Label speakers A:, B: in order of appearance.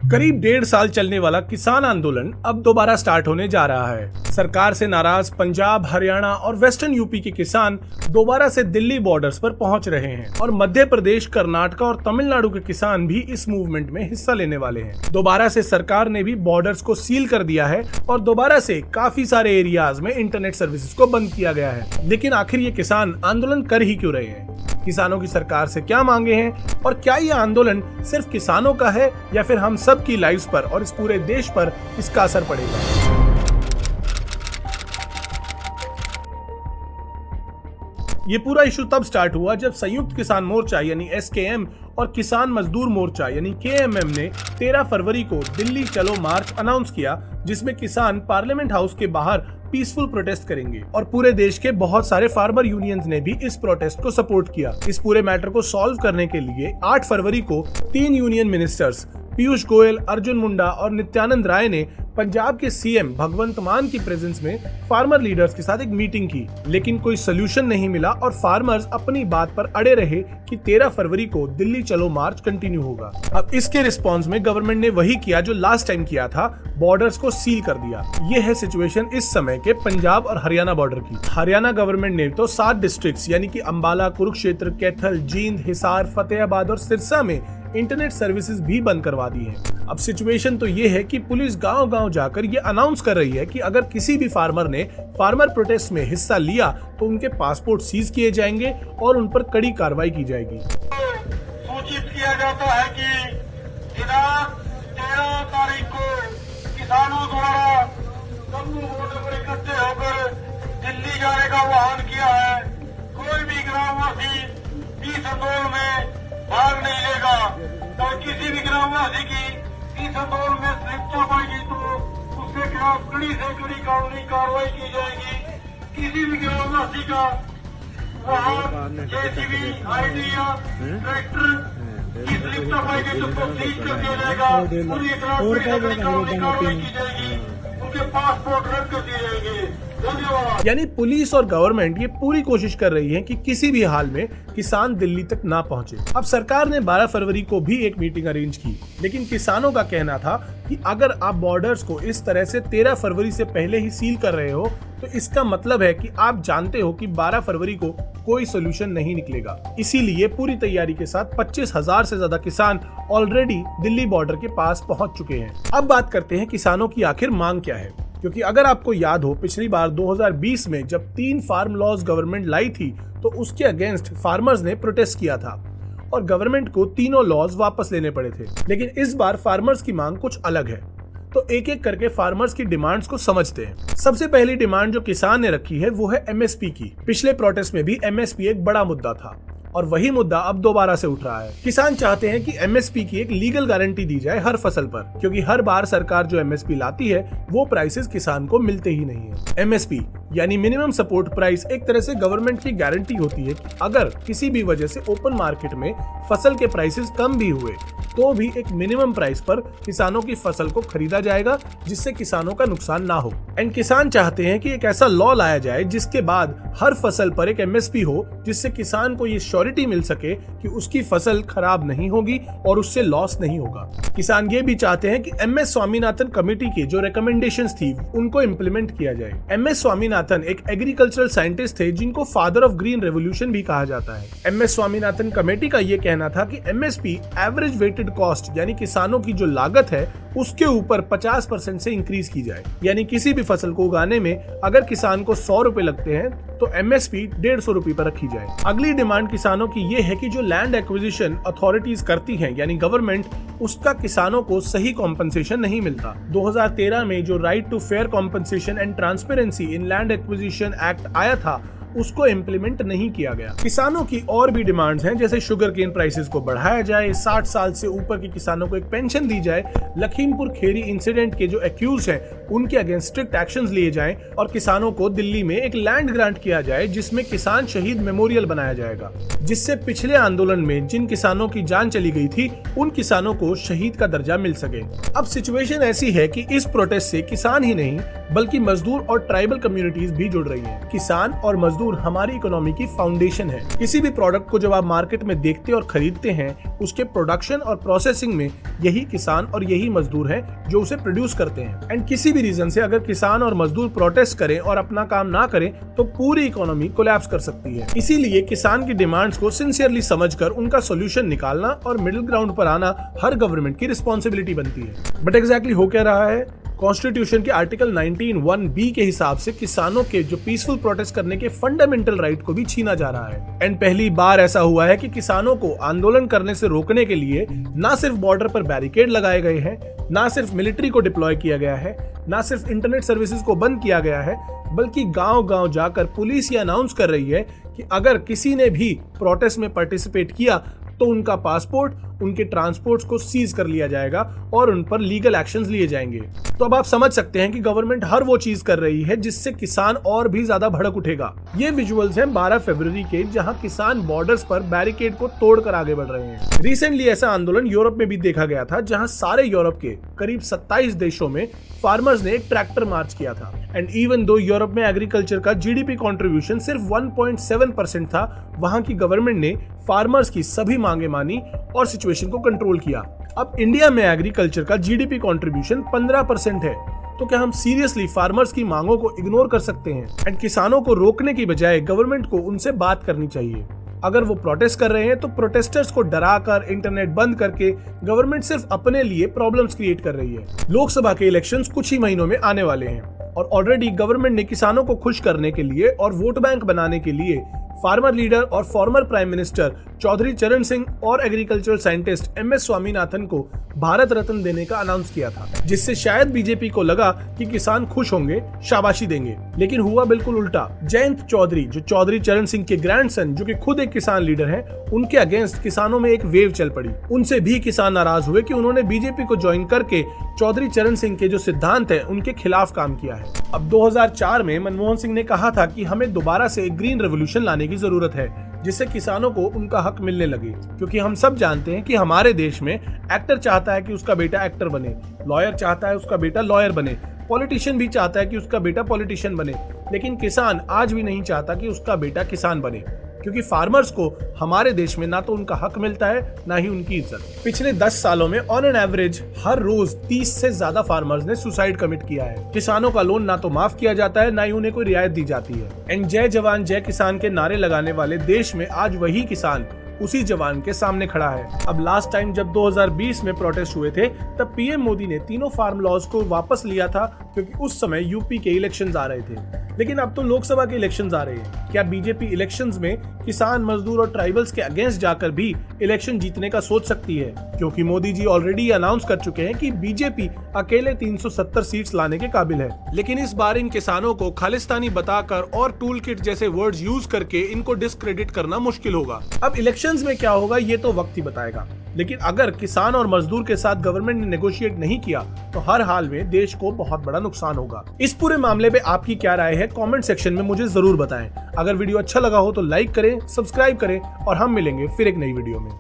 A: करीब 1.5 साल चलने वाला किसान आंदोलन अब दोबारा स्टार्ट होने जा रहा है। सरकार से नाराज पंजाब, हरियाणा और वेस्टर्न यूपी के किसान दोबारा से दिल्ली बॉर्डर्स पर पहुंच रहे हैं और मध्य प्रदेश, कर्नाटक और तमिलनाडु के किसान भी इस मूवमेंट में हिस्सा लेने वाले हैं। दोबारा से सरकार ने भी बॉर्डर्स को सील कर दिया है और दोबारा से काफी सारे एरियाज में इंटरनेट सर्विसेज को बंद किया गया है। लेकिन आखिर ये किसान आंदोलन कर ही क्यों रहे हैं? किसानों की सरकार से क्या मांगे हैं और क्या ये आंदोलन सिर्फ किसानों का है या फिर हम सब की लाइव्स पर और इस पूरे देश पर इसका असर पड़ेगा? ये पूरा इशू तब स्टार्ट हुआ जब संयुक्त किसान मोर्चा यानी एसकेएम और किसान मजदूर मोर्चा यानी केएमएम ने 13 फरवरी को दिल्ली चलो मार्च अनाउंस किया, जिसमें किसान पार्लियामेंट हाउस के बाहर पीसफुल प्रोटेस्ट करेंगे और पूरे देश के बहुत सारे फार्मर यूनियंस ने भी इस प्रोटेस्ट को सपोर्ट किया। इस पूरे मैटर को सॉल्व करने के लिए 8 फरवरी को 3 यूनियन मिनिस्टर्स पीयूष गोयल, अर्जुन मुंडा और नित्यानंद राय ने पंजाब के सीएम भगवंत मान की प्रेजेंस में फार्मर लीडर्स के साथ एक मीटिंग की, लेकिन कोई सोल्यूशन नहीं मिला और फार्मर्स अपनी बात पर अड़े रहे कि 13 फरवरी को दिल्ली चलो मार्च कंटिन्यू होगा। अब इसके रिस्पांस में गवर्नमेंट ने वही किया जो लास्ट टाइम किया था, बॉर्डर्स को सील कर दिया। ये है सिचुएशन इस समय के पंजाब और हरियाणा बॉर्डर की। हरियाणा गवर्नमेंट ने तो 7 डिस्ट्रिक्ट्स यानी कि अंबाला, कुरुक्षेत्र, कैथल, जींद, हिसार, फतेहाबाद और सिरसा में इंटरनेट सर्विसेज भी बंद करवा दी है। अब सिचुएशन तो ये है कि पुलिस गांव-गांव जाकर ये अनाउंस कर रही है कि अगर किसी भी फार्मर ने फार्मर प्रोटेस्ट में हिस्सा लिया तो उनके पासपोर्ट सीज किए जाएंगे और उन पर कड़ी कार्रवाई की जाएगी।
B: सूचित किया जाता है कि दिनांक 13 तारीख को किसानों द्वारा जम्मू बॉर्डर पर इकट्ठे होकर दिल्ली जाने का आह्वान किया है। कोई भी ग्रामवासी इस आंदोलन में भाग नहीं लेगा। तो किसी भी ग्रामवासी की इस आंदोलन में लिप्त पाएगी तो उसके खिलाफ कड़ी से कड़ी कानूनी कार्रवाई की जाएगी। किसी भी ग्रामवासी का वाहन, जेसीबी, आईडी या ट्रैक्टर की लिप्त पाएगी तो उसको सीज कर दिया जाएगा। उनके खिलाफ कड़ी से कड़ी कानूनी कार्रवाई की जाएगी। उनके पासपोर्ट रद्द कर दिए जाएंगे।
A: यानी पुलिस और गवर्नमेंट ये पूरी कोशिश कर रही है कि किसी भी हाल में किसान दिल्ली तक ना पहुंचे। अब सरकार ने 12 फरवरी को भी एक मीटिंग अरेंज की, लेकिन किसानों का कहना था कि अगर आप बॉर्डर्स को इस तरह से 13 फरवरी से पहले ही सील कर रहे हो तो इसका मतलब है कि आप जानते हो कि 12 फरवरी को कोई सोल्यूशन नहीं निकलेगा। इसीलिए पूरी तैयारी के साथ 25,000 से ज्यादा किसान ऑलरेडी दिल्ली बॉर्डर के पास पहुंच चुके हैं। अब बात करते हैं किसानों की आखिर मांग क्या है, क्योंकि अगर आपको याद हो पिछली बार 2020 में जब 3 फार्म लॉज गवर्नमेंट लाई थी तो उसके अगेंस्ट फार्मर्स ने प्रोटेस्ट किया था और गवर्नमेंट को तीनों लॉज वापस लेने पड़े थे। लेकिन इस बार फार्मर्स की मांग कुछ अलग है, तो एक एक करके फार्मर्स की डिमांड्स को समझते हैं। सबसे पहली डिमांड जो किसान ने रखी है वो है एमएसपी की। पिछले प्रोटेस्ट में भी एमएसपी एक बड़ा मुद्दा था और वही मुद्दा अब दोबारा से उठ रहा है। किसान चाहते हैं कि एमएसपी की एक लीगल गारंटी दी जाए हर फसल पर, क्योंकि हर बार सरकार जो एमएसपी लाती है वो प्राइसेस किसान को मिलते ही नहीं है। एमएसपी यानी मिनिमम सपोर्ट प्राइस एक तरह से गवर्नमेंट की गारंटी होती है कि अगर किसी भी वजह से ओपन मार्केट में फसल के प्राइसेस कम भी हुए तो भी एक मिनिमम प्राइस पर किसानों की फसल को खरीदा जाएगा, जिससे किसानों का नुकसान ना हो। एंड किसान चाहते हैं कि एक ऐसा लॉ लाया जाए जिसके बाद हर फसल पर एक एमएसपी हो, जिससे किसान को ये श्योरिटी मिल सके कि उसकी फसल खराब नहीं होगी और उससे लॉस नहीं होगा। किसान ये भी चाहते हैं कि एमएस स्वामीनाथन कमेटी की जो रिकमेंडेशंस थी उनको इम्प्लीमेंट किया जाए। एमएस स्वामीनाथन एक एग्रीकल्चरल साइंटिस्ट थे जिनको फादर ऑफ ग्रीन रेवोल्यूशन भी कहा जाता है। एमएस स्वामीनाथन कमेटी का ये कहना था कि एमएसपी एवरेज वेटेड कॉस्ट यानी किसानों की जो लागत है उसके ऊपर 50% से इंक्रीज की जाए। यानी किसी भी फसल को उगाने में अगर किसान को 100 रुपए लगते हैं तो एमएसपी 150 रुपए पर रखी जाए। अगली डिमांड किसानों की ये है कि जो लैंड एक्विजिशन अथॉरिटीज करती हैं यानी गवर्नमेंट, उसका किसानों को सही कॉम्पनसेशन नहीं मिलता। 2013 में जो right to fair compensation and transparency in land acquisition act आया था उसको इम्प्लीमेंट नहीं किया गया। किसानों की और भी डिमांड्स हैं, जैसे शुगर केन प्राइसेस को बढ़ाया जाए, 60 साल से ऊपर के किसानों को एक पेंशन दी जाए, लखीमपुर खेरी इंसिडेंट के जो एक्यूज हैं उनके अगेंस्ट स्ट्रिक्ट एक्शंस लिए जाएं और किसानों को दिल्ली में एक लैंड ग्रांट किया जाए जिसमें किसान शहीद मेमोरियल बनाया जाएगा, जिससे पिछले आंदोलन में जिन किसानों की जान चली गई थी उन किसानों को शहीद का दर्जा मिल सके। अब सिचुएशन ऐसी है कि इस प्रोटेस्ट से किसान ही नहीं बल्कि मजदूर और ट्राइबल कम्युनिटीज भी जुड़ रही हैं। किसान और मजदूर मजदूर हमारी इकोनॉमी की फाउंडेशन है। किसी भी प्रोडक्ट को जब आप मार्केट में देखते और खरीदते हैं, उसके प्रोडक्शन और प्रोसेसिंग में यही किसान और यही मजदूर है जो उसे प्रोड्यूस करते हैं। एंड किसी भी रीजन से अगर किसान और मजदूर प्रोटेस्ट करें और अपना काम ना करें तो पूरी इकोनॉमी कोलैप्स कर सकती है। इसीलिए किसान की डिमांड्स को सिंसियरली समझकर उनका सोल्यूशन निकालना और मिडिल ग्राउंड पर आना हर गवर्नमेंट की रिस्पॉन्सिबिलिटी बनती है। बट एग्जैक्टली हो क्या रहा है? कॉन्स्टिट्यूशन के आर्टिकल 19(1)(b के हिसाब से किसानों के जो पीसफुल प्रोटेस्ट करने के फंडामेंटल राइट को भी छीना जा रहा है। एंड पहली बार ऐसा हुआ है कि किसानों को आंदोलन करने से रोकने के लिए ना सिर्फ बॉर्डर पर बैरिकेड लगाए गए हैं, ना सिर्फ मिलिट्री को डिप्लॉय किया गया है, ना सिर्फ इंटरनेट सर्विसेज को बंद किया गया है, बल्कि गांव-गांव जाकर पुलिस ये अनाउंस कर रही है कि अगर किसी ने भी प्रोटेस्ट में पार्टिसिपेट किया तो उनका पासपोर्ट, उनके ट्रांसपोर्ट्स को सीज कर लिया जाएगा और उन पर लीगल एक्शंस लिए जाएंगे। तो अब आप समझ सकते हैं कि गवर्नमेंट हर वो चीज कर रही है जिससे किसान और भी ज्यादा भड़क उठेगा। ये विजुअल्स हैं 12 फरवरी के, जहां किसान बॉर्डर्स पर बैरिकेड को तोड़कर आगे बढ़ रहे हैं। रिसेंटली ऐसा आंदोलन यूरोप में भी देखा गया था, जहां सारे यूरोप के करीब 27 देशों में फार्मर्स ने एक ट्रैक्टर मार्च किया था। एंड इवन दो यूरोप में एग्रीकल्चर का जीडीपी कंट्रीब्यूशन सिर्फ 1.7% था, वहां की गवर्नमेंट ने फार्मर्स की सभी मांगे मानी और सिचुएशन को कंट्रोल किया। अब इंडिया में एग्रीकल्चर का जीडीपी कंट्रीब्यूशन 15% है, तो क्या हम सीरियसली फार्मर्स की मांगों को इग्नोर कर सकते हैं? एंड किसानों को रोकने की बजाय गवर्नमेंट को उनसे बात करनी चाहिए। अगर वो प्रोटेस्ट कर रहे हैं तो प्रोटेस्टर्स को डराकर इंटरनेट बंद करके गवर्नमेंट सिर्फ अपने लिए प्रॉब्लम्स क्रिएट कर रही है। लोकसभा के इलेक्शंस कुछ ही महीनों में आने वाले हैं और ऑलरेडी गवर्नमेंट ने किसानों को खुश करने के लिए और वोट बैंक बनाने के लिए फार्मर लीडर और फॉर्मर प्राइम मिनिस्टर चौधरी चरण सिंह और एग्रीकल्चरल साइंटिस्ट MS स्वामीनाथन को भारत रत्न देने का अनाउंस किया था, जिससे शायद बीजेपी को लगा कि किसान खुश होंगे, शाबाशी देंगे। लेकिन हुआ बिल्कुल उल्टा। जयंत चौधरी, जो चौधरी चरण सिंह के ग्रैंडसन, जो कि खुद एक किसान लीडर हैं, उनके अगेंस्ट किसानों में एक वेव चल पड़ी। उनसे भी किसान नाराज हुए कि उन्होंने बीजेपी को ज्वाइन करके चौधरी चरण सिंह के जो सिद्धांत है उनके खिलाफ काम किया है। अब 2004 में मनमोहन सिंह ने कहा था कि हमें दोबारा से एक ग्रीन रेवोल्यूशन लाने की जरूरत है, जिससे किसानों को उनका हक मिलने लगे। क्योंकि हम सब जानते हैं कि हमारे देश में एक्टर चाहता है कि उसका बेटा एक्टर बने, लॉयर चाहता है उसका बेटा लॉयर बने, पॉलिटिशियन भी चाहता है कि उसका बेटा पॉलिटिशियन बने, लेकिन किसान आज भी नहीं चाहता कि उसका बेटा किसान बने। क्योंकि फार्मर्स को हमारे देश में ना तो उनका हक मिलता है, ना ही उनकी इज्जत। पिछले 10 सालों में ऑन एन एवरेज हर रोज 30 से ज्यादा फार्मर्स ने सुसाइड कमिट किया है। किसानों का लोन ना तो माफ किया जाता है, ना ही उन्हें कोई रियायत दी जाती है। एंड जय जवान जय किसान के नारे लगाने वाले देश में आज वही किसान उसी जवान के सामने खड़ा है। अब लास्ट टाइम जब 2020 में प्रोटेस्ट हुए थे, तब पीएम मोदी ने तीनों फार्म लॉज को वापस लिया था, क्योंकि उस समय यूपी के इलेक्शंस आ रहे थे। लेकिन अब तो लोकसभा के इलेक्शंस आ रहे हैं। क्या बीजेपी इलेक्शंस में किसान, मजदूर और ट्राइबल्स के अगेंस्ट जाकर भी इलेक्शन जीतने का सोच सकती है? क्योंकि मोदी जी ऑलरेडी अनाउंस कर चुके हैं कि बीजेपी अकेले 370 सीट्स लाने के काबिल है। लेकिन इस बार इन किसानों को खालिस्तानी बताकर और टूल किट जैसे वर्ड्स यूज करके इनको डिस्क्रेडिट करना मुश्किल होगा। अब इलेक्शंस में क्या होगा ये तो वक्त ही बताएगा। लेकिन अगर किसान और मजदूर के साथ गवर्नमेंट ने नेगोशिएट नहीं किया तो हर हाल में देश को बहुत बड़ा नुकसान होगा। इस पूरे मामले पे आपकी क्या राय है? कमेंट सेक्शन में मुझे जरूर बताएं। अगर वीडियो अच्छा लगा हो तो लाइक करें, सब्सक्राइब करें और हम मिलेंगे फिर एक नई वीडियो में।